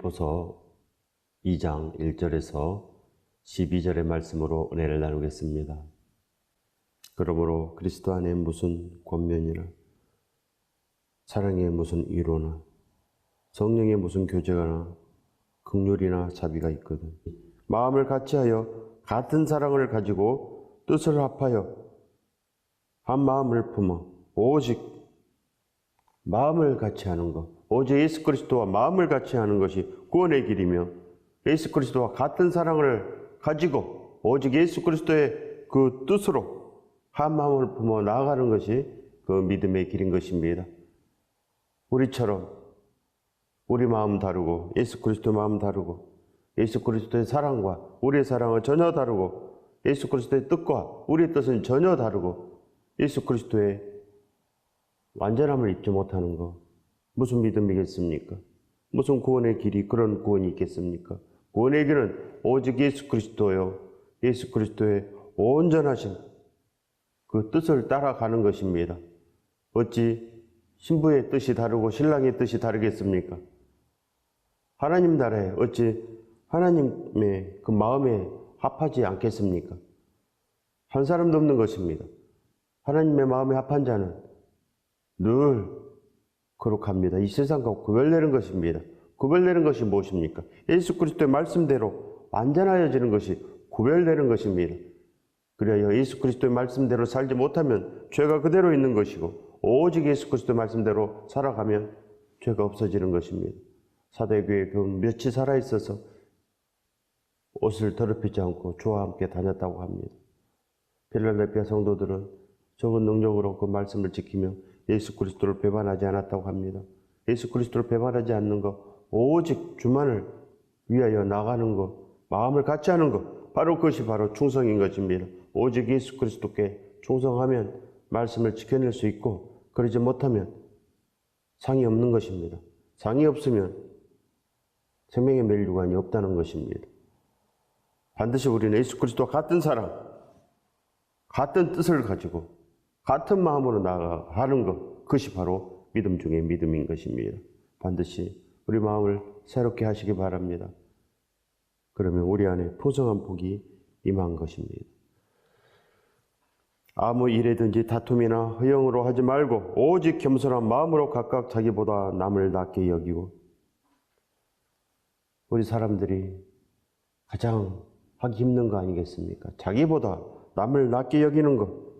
빌립보서 2장 1절에서 12절의 말씀으로 은혜를 나누겠습니다. 그러므로 그리스도 안에 무슨 권면이나 사랑에 무슨 위로나 성령의 무슨 교제가나 긍휼이나 자비가 있거든. 마음을 같이하여 같은 사랑을 가지고 뜻을 합하여 한 마음을 품어 오직 마음을 같이 하는 것, 오직 예수 그리스도와 마음을 같이 하는 것이 구원의 길이며 예수 그리스도와 같은 사랑을 가지고 오직 예수 그리스도의 그 뜻으로 한 마음을 품어 나아가는 것이 그 믿음의 길인 것입니다. 우리처럼 우리 마음 다르고 예수 그리스도의 마음 다르고 예수 그리스도의 사랑과 우리의 사랑은 전혀 다르고 예수 그리스도의 뜻과 우리의 뜻은 전혀 다르고 예수 그리스도의 완전함을 입지 못하는 것, 무슨 믿음이겠습니까? 무슨 구원의 길이 그런 구원이 있겠습니까? 구원의 길은 오직 예수 그리스도요, 예수 그리스도의 온전하신 그 뜻을 따라가는 것입니다. 어찌 신부의 뜻이 다르고 신랑의 뜻이 다르겠습니까? 하나님 나라에 어찌 하나님의 그 마음에 합하지 않겠습니까? 한 사람도 없는 것입니다. 하나님의 마음에 합한 자는 늘 거룩합니다. 이 세상과 구별되는 것입니다. 구별되는 것이 무엇입니까? 예수 그리스도의 말씀대로 완전하여지는 것이 구별되는 것입니다. 그래야 예수 그리스도의 말씀대로 살지 못하면 죄가 그대로 있는 것이고 오직 예수 그리스도의 말씀대로 살아가면 죄가 없어지는 것입니다. 사대교회 그 며칠 살아있어서 옷을 더럽히지 않고 주와 함께 다녔다고 합니다. 필라델피아 성도들은 적은 능력으로 그 말씀을 지키며 예수 그리스도를 배반하지 않았다고 합니다. 예수 그리스도를 배반하지 않는 것, 오직 주만을 위하여 나가는 것, 마음을 같이 하는 것, 바로 그것이 바로 충성인 것입니다. 오직 예수 그리스도께 충성하면 말씀을 지켜낼 수 있고 그러지 못하면 상이 없는 것입니다. 상이 없으면 생명의 멸류관이 없다는 것입니다. 반드시 우리는 예수 그리스도와 같은 사랑, 같은 뜻을 가지고 같은 마음으로 나아가는 것, 그것이 바로 믿음 중에 믿음인 것입니다. 반드시 우리 마음을 새롭게 하시기 바랍니다. 그러면 우리 안에 풍성한 복이 임한 것입니다. 아무 일에든지 다툼이나 허영으로 하지 말고 오직 겸손한 마음으로 각각 자기보다 남을 낮게 여기고, 우리 사람들이 가장 하기 힘든 거 아니겠습니까? 자기보다 남을 낮게 여기는 것,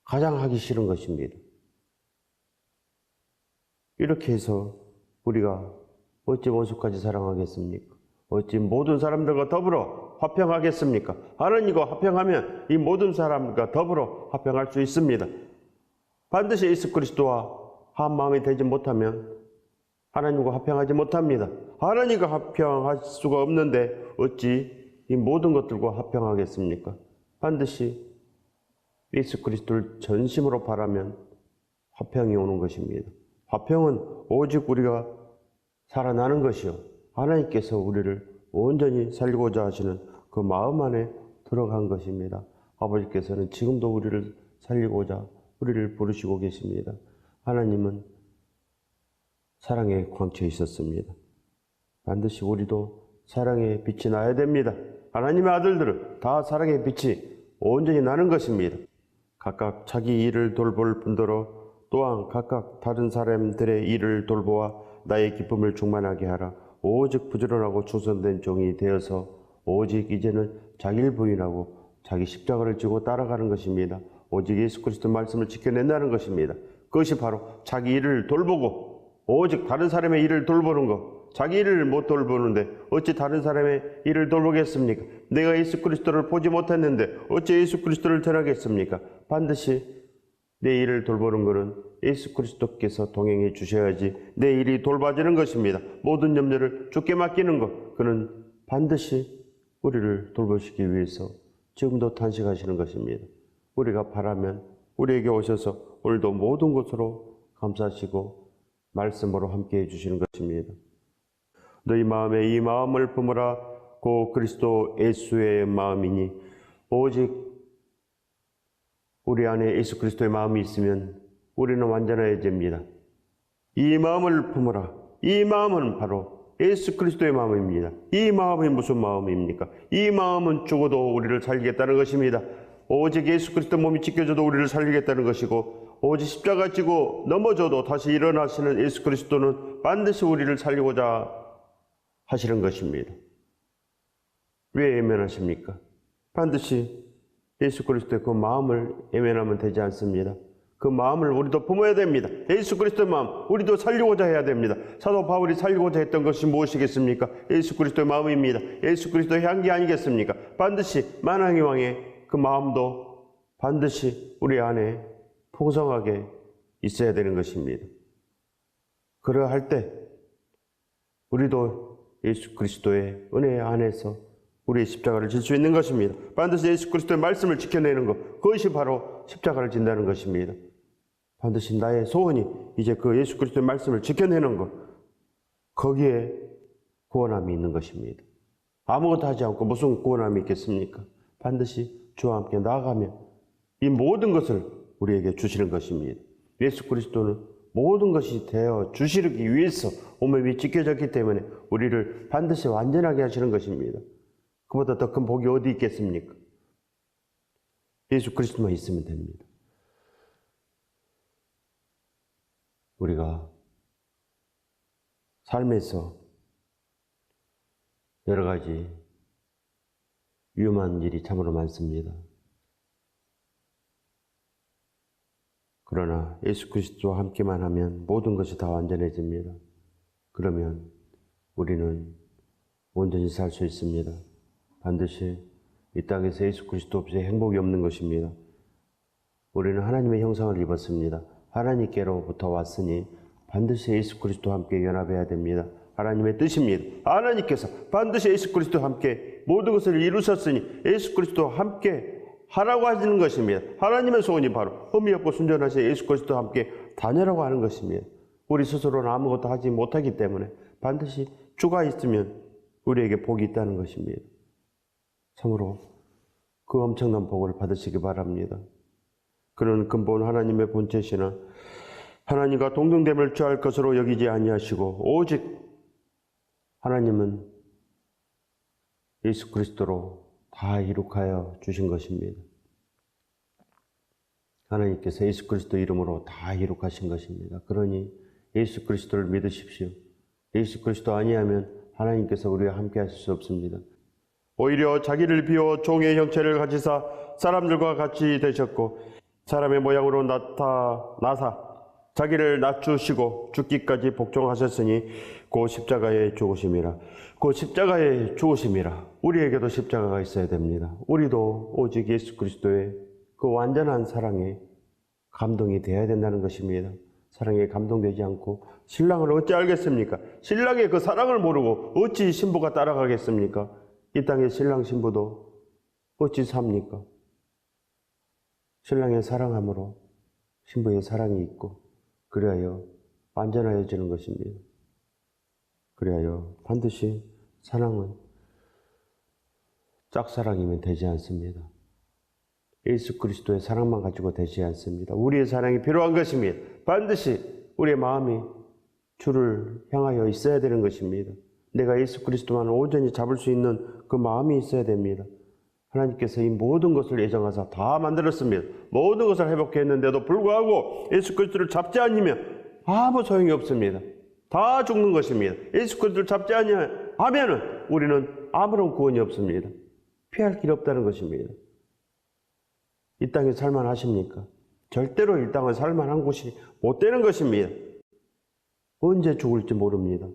가장 하기 싫은 것입니다. 이렇게 해서 우리가 어찌 원수까지 사랑하겠습니까? 어찌 모든 사람들과 더불어 화평하겠습니까? 하나님과 화평하면 이 모든 사람과 더불어 화평할 수 있습니다. 반드시 예수 그리스도와 한 마음이 되지 못하면 하나님과 화평하지 못합니다. 하나님과 화평할 수가 없는데 어찌 이 모든 것들과 화평하겠습니까? 반드시 예수 그리스도를 전심으로 바라면 화평이 오는 것입니다. 화평은 오직 우리가 살아나는 것이요, 하나님께서 우리를 온전히 살고자 하시는 그 마음 안에 들어간 것입니다. 아버지께서는 지금도 우리를 살리고자 우리를 부르시고 계십니다. 하나님은 사랑에 광채 있었습니다. 반드시 우리도 사랑의 빛이 나야 됩니다. 하나님의 아들들은 다 사랑의 빛이 온전히 나는 것입니다. 각각 자기 일을 돌볼 뿐더러 또한 각각 다른 사람들의 일을 돌보아 나의 기쁨을 충만하게 하라. 오직 부지런하고 충성된 종이 되어서 오직 이제는 자기를 부인하고 자기 십자가를 지고 따라가는 것입니다. 오직 예수 그리스도 말씀을 지켜낸다는 것입니다. 그것이 바로 자기 일을 돌보고 오직 다른 사람의 일을 돌보는 것. 자기 일을 못 돌보는데 어찌 다른 사람의 일을 돌보겠습니까? 내가 예수 그리스도를 보지 못했는데 어찌 예수 그리스도를 전하겠습니까? 반드시 내 일을 돌보는 것은 예수 그리스도께서 동행해 주셔야지 내 일이 돌봐지는 것입니다. 모든 염려를 주께 맡기는 것, 그는 반드시 우리를 돌보시기 위해서 지금도 탄식하시는 것입니다. 우리가 바라면 우리에게 오셔서 오늘도 모든 것으로 감사하시고 말씀으로 함께해 주시는 것입니다. 너희 마음에 이 마음을 품으라. 고 그리스도 예수의 마음이니, 오직 우리 안에 예수 그리스도의 마음이 있으면 우리는 완전해집니다. 이 마음을 품으라. 이 마음은 바로 예수 그리스도의 마음입니다. 이 마음이 무슨 마음입니까? 이 마음은 죽어도 우리를 살리겠다는 것입니다. 오직 예수 그리스도 몸이 찢겨져도 우리를 살리겠다는 것이고, 오직 십자가 지고 넘어져도 다시 일어나시는 예수 그리스도는 반드시 우리를 살리고자 하시는 것입니다. 왜 외면하십니까? 반드시 예수 그리스도의 그 마음을 외면하면 되지 않습니다. 그 마음을 우리도 품어야 됩니다. 예수 그리스도의 마음, 우리도 살리고자 해야 됩니다. 사도 바울이 살리고자 했던 것이 무엇이겠습니까? 예수 그리스도의 마음입니다. 예수 그리스도의 향기 아니겠습니까? 반드시 만왕의 왕의 그 마음도 반드시 우리 안에 풍성하게 있어야 되는 것입니다. 그러할 때 우리도 예수 그리스도의 은혜 안에서 우리의 십자가를 질 수 있는 것입니다. 반드시 예수 그리스도의 말씀을 지켜내는 것, 그것이 바로 십자가를 진다는 것입니다. 반드시 나의 소원이 이제 그 예수 그리스도의 말씀을 지켜내는 것, 거기에 구원함이 있는 것입니다. 아무것도 하지 않고 무슨 구원함이 있겠습니까? 반드시 주와 함께 나아가면 이 모든 것을 우리에게 주시는 것입니다. 예수 그리스도는 모든 것이 되어 주시기 위해서 몸에 찢겨졌기 때문에 우리를 반드시 완전하게 하시는 것입니다. 그보다 더 큰 복이 어디 있겠습니까? 예수 그리스도만 있으면 됩니다. 우리가 삶에서 여러 가지 위험한 일이 참으로 많습니다. 그러나 예수 그리스도와 함께만 하면 모든 것이 다 완전해집니다. 그러면 우리는 온전히 살 수 있습니다. 반드시 이 땅에서 예수 그리스도 없이 행복이 없는 것입니다. 우리는 하나님의 형상을 입었습니다. 하나님께로부터 왔으니 반드시 예수 그리스도와 함께 연합해야 됩니다. 하나님의 뜻입니다. 하나님께서 반드시 예수 그리스도와 함께 모든 것을 이루셨으니 예수 그리스도와 함께 하라고 하시는 것입니다. 하나님의 소원이 바로 흠이 없고 순전하신 예수 그리스도와 함께 다니라고 하는 것입니다. 우리 스스로는 아무것도 하지 못하기 때문에 반드시 주가 있으면 우리에게 복이 있다는 것입니다. 참으로 그 엄청난 복을 받으시기 바랍니다. 그는 근본 하나님의 본체시나 하나님과 동등됨을 취할 것으로 여기지 아니하시고 오직 하나님은 예수 그리스도로 다 이룩하여 주신 것입니다. 하나님께서 예수 그리스도 이름으로 다 이룩하신 것입니다. 그러니 예수 그리스도를 믿으십시오. 예수 그리스도 아니하면 하나님께서 우리와 함께 하실 수 없습니다. 오히려 자기를 비워 종의 형체를 가지사 사람들과 같이 되셨고 사람의 모양으로 나타나사 자기를 낮추시고 죽기까지 복종하셨으니 그 십자가에 죽으심이라. 그 십자가에 죽으심이라. 우리에게도 십자가가 있어야 됩니다. 우리도 오직 예수 그리스도의 그 완전한 사랑에 감동이 되어야 된다는 것입니다. 사랑에 감동되지 않고 신랑을 어찌 알겠습니까? 신랑의 그 사랑을 모르고 어찌 신부가 따라가겠습니까? 이 땅의 신랑 신부도 어찌 삽니까? 신랑의 사랑함으로 신부의 사랑이 있고 그리하여 완전하여지는 것입니다. 그리하여 반드시 사랑은 짝사랑이면 되지 않습니다. 예수 그리스도의 사랑만 가지고 되지 않습니다. 우리의 사랑이 필요한 것입니다. 반드시 우리의 마음이 주를 향하여 있어야 되는 것입니다. 내가 예수 그리스도만 온전히 잡을 수 있는 그 마음이 있어야 됩니다. 하나님께서 이 모든 것을 예정하사 다 만들었습니다. 모든 것을 회복했는데도 불구하고 예수 그리스도를 잡지 않으면 아무 소용이 없습니다. 다 죽는 것입니다. 예수 그리스도를 잡지 않으면 우리는 아무런 구원이 없습니다. 피할 길이 없다는 것입니다. 이 땅에 살만하십니까? 절대로 이 땅은 살만한 곳이 못 되는 것입니다. 언제 죽을지 모릅니다.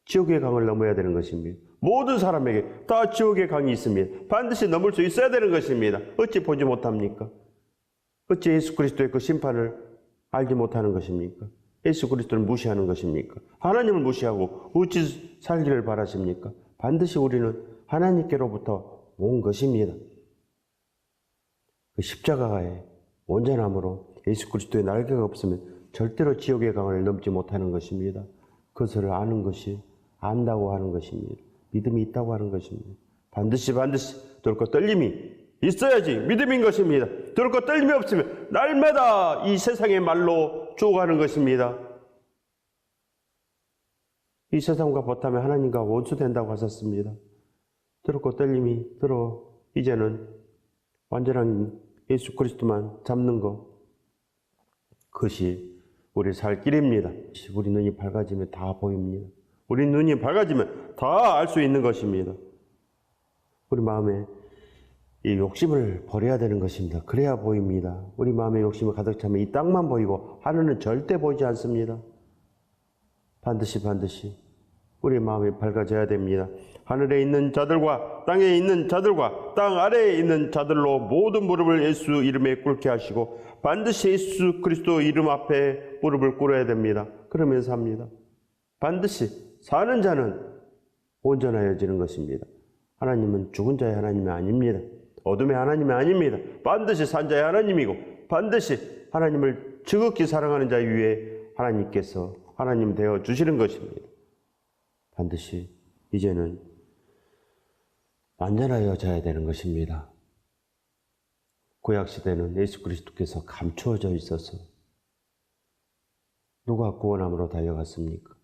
지옥의 강을 넘어야 되는 것입니다. 모든 사람에게 다 지옥의 강이 있습니다. 반드시 넘을 수 있어야 되는 것입니다. 어찌 보지 못합니까? 어찌 예수 그리스도의 그 심판을 알지 못하는 것입니까? 예수 그리스도를 무시하는 것입니까? 하나님을 무시하고 어찌 살기를 바라십니까? 반드시 우리는 하나님께로부터 온 것입니다. 그 십자가의 온전함으로 예수 그리스도의 날개가 없으면 절대로 지옥의 강을 넘지 못하는 것입니다. 그것을 아는 것이 안다고 하는 것입니다. 믿음이 있다고 하는 것입니다. 반드시 들고 떨림이 있어야지 믿음인 것입니다. 들고 떨림이 없으면 날마다 이 세상의 말로 죽어가는 것입니다. 이 세상과 버타면 하나님과 원수된다고 하셨습니다. 들었고 떨림이 들어 이제는 완전한 예수 그리스도만 잡는 것, 그것이 우리 살 길입니다. 우리 눈이 밝아지면 다 보입니다. 우리 눈이 밝아지면 다 알 수 있는 것입니다. 우리 마음에 이 욕심을 버려야 되는 것입니다. 그래야 보입니다. 우리 마음에 욕심을 가득 차면 이 땅만 보이고 하늘은 절대 보이지 않습니다. 반드시 우리 마음이 밝아져야 됩니다. 하늘에 있는 자들과 땅에 있는 자들과 땅 아래에 있는 자들로 모든 무릎을 예수 이름에 꿇게 하시고 반드시 예수 그리스도 이름 앞에 무릎을 꿇어야 됩니다. 그러면 삽니다. 반드시 사는 자는 온전하여지는 것입니다. 하나님은 죽은 자의 하나님이 아닙니다. 어둠의 하나님이 아닙니다. 반드시 산 자의 하나님이고 반드시 하나님을 지극히 사랑하는 자 위에 하나님께서 하나님 되어 주시는 것입니다. 반드시 이제는 완전하여져야 되는 것입니다. 구약시대는 예수 그리스도께서 감추어져 있어서 누가 구원함으로 달려갔습니까?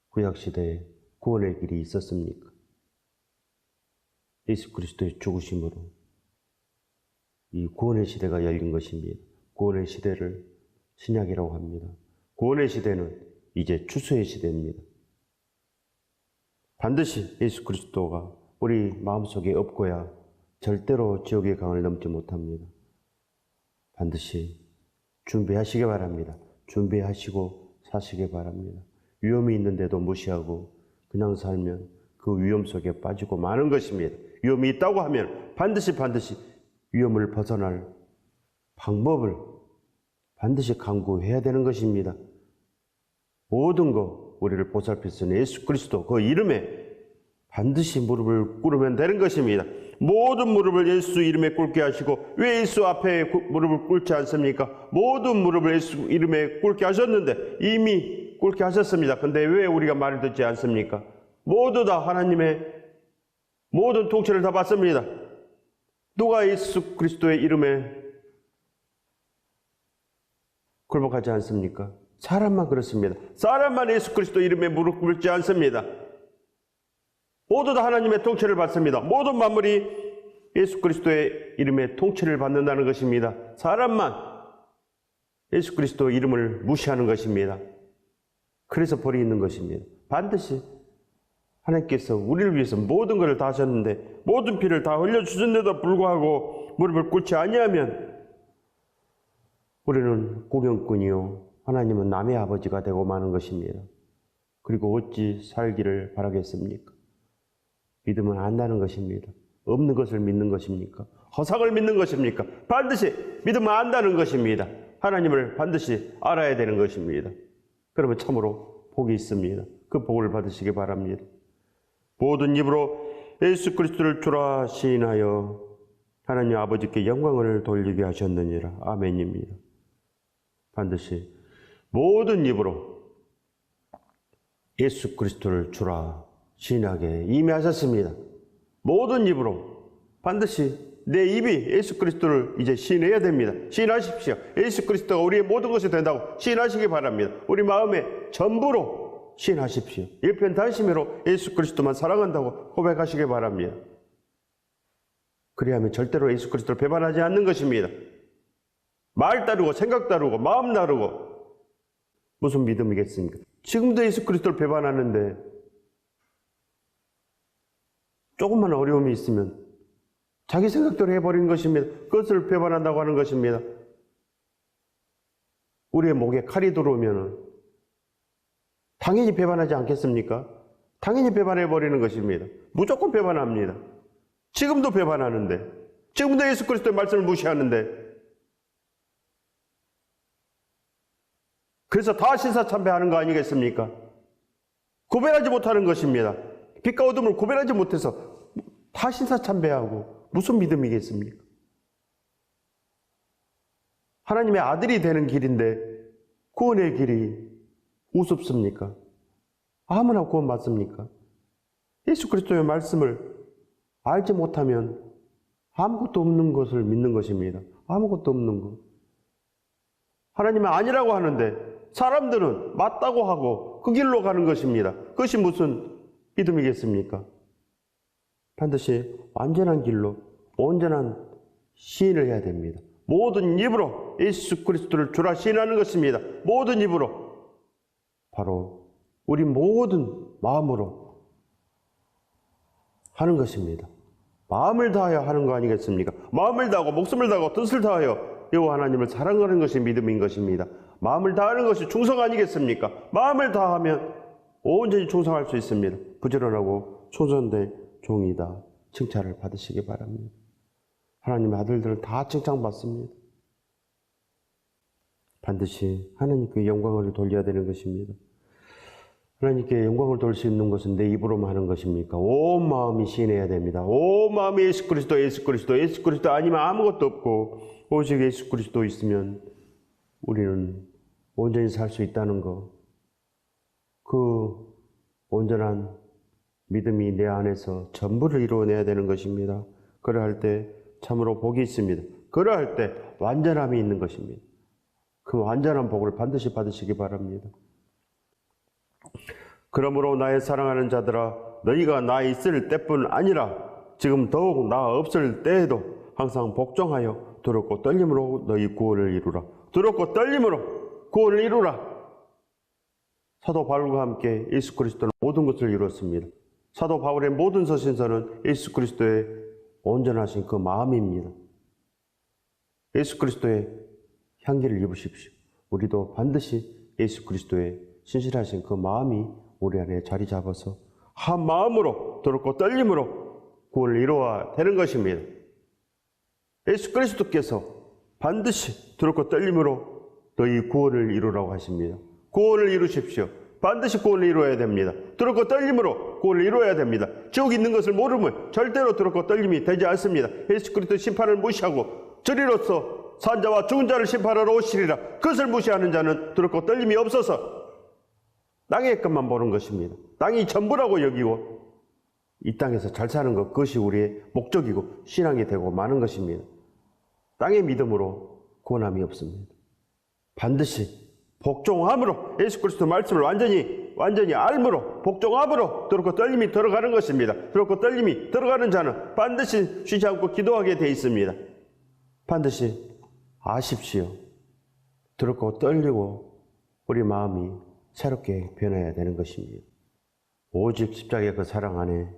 구약시대에 구원의 길이 있었습니까? 예수 그리스도의 죽으심으로 이 구원의 시대가 열린 것입니다. 구원의 시대를 신약이라고 합니다. 구원의 시대는 이제 추수의 시대입니다. 반드시 예수 그리스도가 우리 마음속에 없고야 절대로 지옥의 강을 넘지 못합니다. 반드시 준비하시기 바랍니다. 준비하시고 사시기 바랍니다. 위험이 있는데도 무시하고 그냥 살면 그 위험 속에 빠지고 마는 것입니다. 위험이 있다고 하면 반드시 위험을 벗어날 방법을 반드시 강구해야 되는 것입니다. 모든 것 우리를 보살필 수 있는 예수 그리스도 그 이름에 반드시 무릎을 꿇으면 되는 것입니다. 모든 무릎을 예수 이름에 꿇게 하시고 왜 예수 앞에 무릎을 꿇지 않습니까? 모든 무릎을 예수 이름에 꿇게 하셨는데 이미 꿇게 하셨습니다. 근데 왜 우리가 말을 듣지 않습니까? 모두 다 하나님의 모든 통치를 다 받습니다. 누가 예수 그리스도의 이름에 굴복하지 않습니까? 사람만 그렇습니다. 사람만 예수 그리스도 이름에 무릎 꿇지 않습니다. 모두 다 하나님의 통치를 받습니다. 모든 만물이 예수 그리스도의 이름에 통치를 받는다는 것입니다. 사람만 예수 그리스도 이름을 무시하는 것입니다. 그래서 벌이 있는 것입니다. 반드시 하나님께서 우리를 위해서 모든 것을 다 하셨는데 모든 피를 다 흘려주셨는데도 불구하고 무릎을 꿇지 아니하면 우리는 구경꾼이요 하나님은 남의 아버지가 되고 마는 것입니다. 그리고 어찌 살기를 바라겠습니까? 믿으면 안다는 것입니다. 없는 것을 믿는 것입니까? 허상을 믿는 것입니까? 반드시 믿으면 안다는 것입니다. 하나님을 반드시 알아야 되는 것입니다. 그러면 참으로 복이 있습니다. 그 복을 받으시기 바랍니다. 모든 입으로 예수 그리스도를 주라 시인하여 하나님 아버지께 영광을 돌리게 하셨느니라. 아멘입니다. 반드시 모든 입으로 예수 그리스도를 주라 시인하게 이미 하셨습니다. 모든 입으로 반드시 내 입이 예수 그리스도를 이제 시인해야 됩니다. 시인하십시오. 예수 그리스도가 우리의 모든 것이 된다고 시인하시기 바랍니다. 우리 마음의 전부로 시인하십시오. 일편단심으로 예수 그리스도만 사랑한다고 고백하시기 바랍니다. 그리하면 절대로 예수 그리스도를 배반하지 않는 것입니다. 말 따르고 생각 따르고 마음 따르고 무슨 믿음이겠습니까? 지금도 예수 그리스도를 배반하는데 조금만 어려움이 있으면 자기 생각대로 해버리는 것입니다. 그것을 배반한다고 하는 것입니다. 우리의 목에 칼이 들어오면 당연히 배반하지 않겠습니까? 당연히 배반해버리는 것입니다. 무조건 배반합니다. 지금도 배반하는데, 지금도 예수 그리스도의 말씀을 무시하는데, 그래서 다 신사참배하는 거 아니겠습니까? 구별하지 못하는 것입니다. 빛과 어둠을 구별하지 못해서 다 신사참배하고 무슨 믿음이겠습니까? 하나님의 아들이 되는 길인데 구원의 길이 우습습니까? 아무나 구원 받습니까? 예수 그리스도의 말씀을 알지 못하면 아무것도 없는 것을 믿는 것입니다. 아무것도 없는 것. 하나님은 아니라고 하는데 사람들은 맞다고 하고 믿음으로 그 길로 가는 것입니다. 그것이 무슨 믿음이겠습니까? 반드시 완전한 길로 온전한 시인을 해야 됩니다. 모든 입으로 예수 그리스도를 주라 시인하는 것입니다. 모든 입으로. 바로 우리 모든 마음으로 하는 것입니다. 마음을 다하여 하는 거 아니겠습니까? 마음을 다하고 목숨을 다하고 뜻을 다하여 여호와 하나님을 사랑하는 것이 믿음인 것입니다. 마음을 다하는 것이 충성 아니겠습니까? 마음을 다하면 온전히 충성할 수 있습니다. 부지런하고 충성된 종이다. 칭찬을 받으시기 바랍니다. 하나님의 아들들은 다 칭찬받습니다. 반드시 하나님께 영광을 돌려야 되는 것입니다. 하나님께 영광을 돌릴 수 있는 것은 내 입으로만 하는 것입니까? 온 마음이 시인해야 됩니다. 온 마음이 예수 그리스도, 예수 그리스도, 예수 그리스도 아니면 아무것도 없고 오직 예수 그리스도 있으면 우리는 온전히 살 수 있다는 것. 그 온전한 믿음이 내 안에서 전부를 이루어내야 되는 것입니다. 그러할 때 참으로 복이 있습니다. 그러할 때 완전함이 있는 것입니다. 그 완전한 복을 반드시 받으시기 바랍니다. 그러므로 나의 사랑하는 자들아, 너희가 나 있을 때뿐 아니라 지금 더욱 나 없을 때에도 항상 복종하여 두렵고 떨림으로 너희 구원을 이루라. 두렵고 떨림으로 구원을 이루라. 사도 바울과 함께 예수 그리스도는 모든 것을 이루었습니다. 사도 바울의 모든 서신서는 예수 그리스도의 온전하신 그 마음입니다. 예수 그리스도의 향기를 입으십시오. 우리도 반드시 예수 그리스도의 신실하신 그 마음이 우리 안에 자리 잡아서 한 마음으로 두렵고 떨림으로 구원을 이루어야 되는 것입니다. 예수 그리스도께서 반드시 두렵고 떨림으로 너희 구원을 이루라고 하십니다. 구원을 이루십시오. 반드시 구원을 이루어야 됩니다. 두렵고 떨림으로 구원을 이루어야 됩니다. 지옥 있는 것을 모르면 절대로 두렵고 떨림이 되지 않습니다. 예수 그리스도 심판을 무시하고 저리로서 산자와 죽은 자를 심판하러 오시리라. 그것을 무시하는 자는 두렵고 떨림이 없어서 땅의 것만 보는 것입니다. 땅이 전부라고 여기고 이 땅에서 잘 사는 것, 그것이 우리의 목적이고 신앙이 되고 마는 것입니다. 땅의 믿음으로 구원함이 없습니다. 반드시 복종함으로 예수 그리스도 말씀을 완전히 알므로 복종함으로 두렵고 떨림이 들어가는 것입니다. 두렵고 떨림이 들어가는 자는 반드시 쉬지 않고 기도하게 되어 있습니다. 반드시 아십시오. 두렵고 떨리고 우리 마음이 새롭게 변해야 되는 것입니다. 오직 십자가의 그 사랑 안에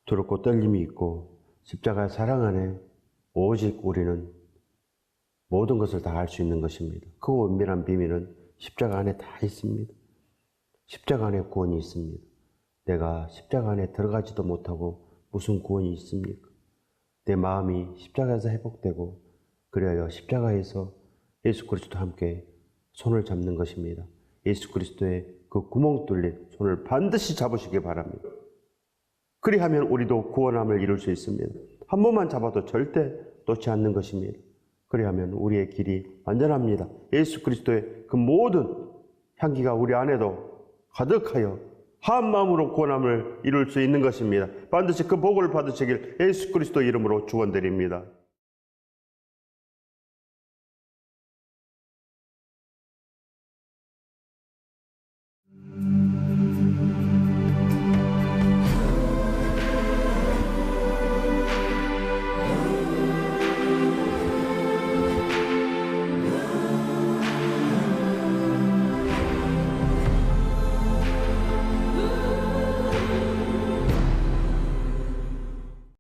두렵고 떨림이 있고 십자가의 사랑 안에 오직 우리는 모든 것을 다 알 수 있는 것입니다. 그 은밀한 비밀은 십자가 안에 다 있습니다. 십자가 안에 구원이 있습니다. 내가 십자가 안에 들어가지도 못하고 무슨 구원이 있습니까? 내 마음이 십자가에서 회복되고 그리하여 십자가에서 예수 그리스도와 함께 손을 잡는 것입니다. 예수 그리스도의 그 구멍 뚫린 손을 반드시 잡으시기 바랍니다. 그리하면 우리도 구원함을 이룰 수 있습니다. 한 번만 잡아도 절대 놓지 않는 것입니다. 그리하면 우리의 길이 완전합니다. 예수 그리스도의 그 모든 향기가 우리 안에도 가득하여 한 마음으로 구원함을 이룰 수 있는 것입니다. 반드시 그 복을 받으시길 예수 그리스도 이름으로 축원드립니다.